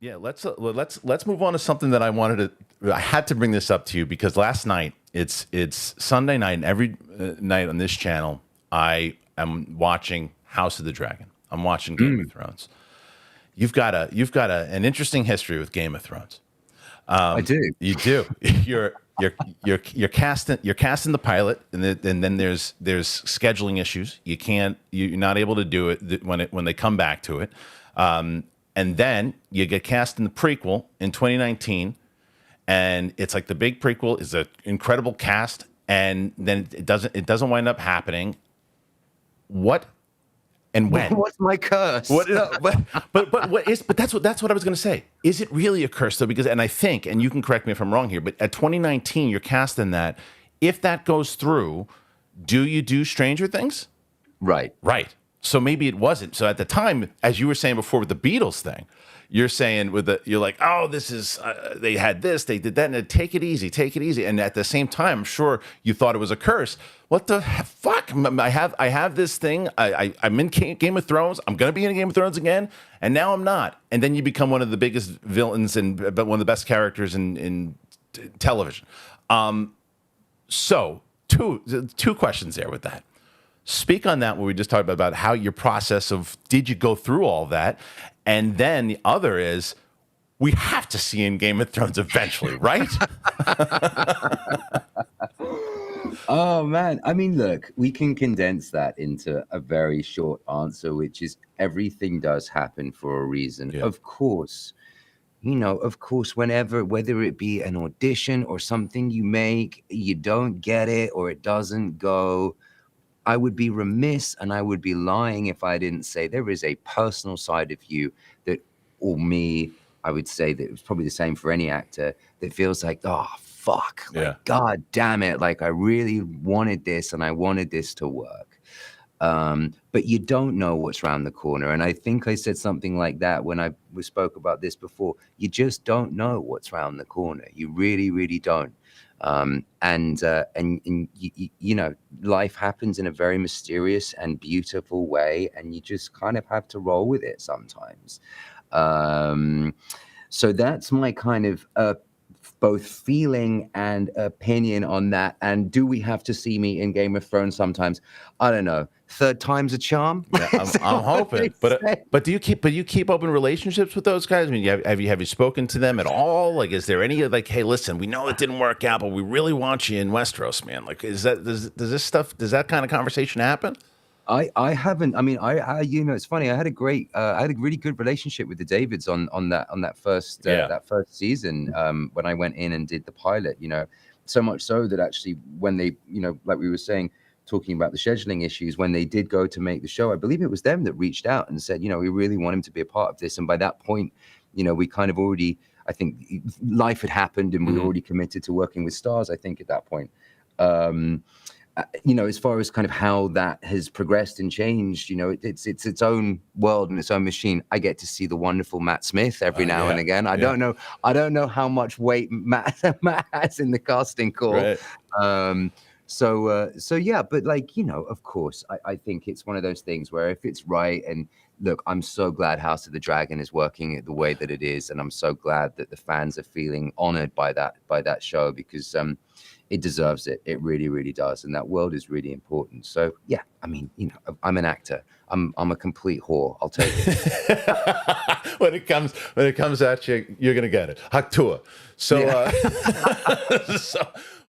Yeah, let's move on to something that I had to bring this up to you because last night it's Sunday night and every night on this channel I am watching House of the Dragon. I'm watching Game of Thrones. You've got an interesting history with Game of Thrones. I do. You do. You're casting the pilot, and then there's scheduling issues. You're not able to do it when they come back to it. And then you get cast in the prequel in 2019, and it's like the big prequel is an incredible cast, and then it doesn't wind up happening. What and when? What's my curse? But that's what I was going to say. Is it really a curse though? Because I think, and you can correct me if I'm wrong here, but at 2019 you're cast in that. If that goes through, do you do Stranger Things? Right. So maybe it wasn't. So at the time, as you were saying before with the Beatles thing, you're saying you're like, oh, this is, they had this, they did that, and take it easy. And at the same time, I'm sure you thought it was a curse. What the fuck? I have this thing. I'm in Game of Thrones. I'm going to be in Game of Thrones again. And now I'm not. And then you become one of the biggest villains but one of the best characters in television. So two questions there with that. Speak on that, what we just talked about how your process of did you go through all that? And then the other is we have to see in Game of Thrones eventually, right? Oh, man. I mean, look, we can condense that into a very short answer, which is everything does happen for a reason. Yeah. Of course, whether it be an audition or something you make, you don't get it or it doesn't go, I would be remiss and I would be lying if I didn't say there is a personal side of you I would say that it was probably the same for any actor that feels like, oh, fuck, like, God damn it. Like I really wanted this and I wanted this to work. But you don't know what's around the corner. And I think I said something like that when we spoke about this before. You just don't know what's around the corner. You really, really don't. Life happens in a very mysterious and beautiful way, and you just kind of have to roll with it sometimes. So that's my kind of both feeling and opinion on that. And do we have to see me in Game of Thrones sometimes? I don't know. Third time's a charm. Yeah, I'm hoping. But do you keep open relationships with those guys? I mean, have you spoken to them at all? Like, is there any like, hey, listen, we know it didn't work out, but we really want you in Westeros, man. Like, does that kind of conversation happen? I haven't. I mean, it's funny. I had a really good relationship with the Davids on that first season when I went in and did the pilot. So much so that actually when they, like we were saying, talking about the scheduling issues, when they did go to make the show, I believe it was them that reached out and said, we really want him to be a part of this. And by that point, we kind of already, I think life had happened and we were already committed to working with stars, I think at that point. As far as kind of how that has progressed and changed, it's its own world and its own machine. I get to see the wonderful Matt Smith every now and again. I don't know how much weight Matt has in the casting call. Right. So yeah, but of course, I think it's one of those things where if it's right, and look, I'm so glad House of the Dragon is working the way that it is, and I'm so glad that the fans are feeling honored by that show because it deserves it. It really, really does, and that world is really important. So yeah, I mean, I'm an actor. I'm a complete whore. I'll take it. when it comes at you, you're gonna get it. Haktua. So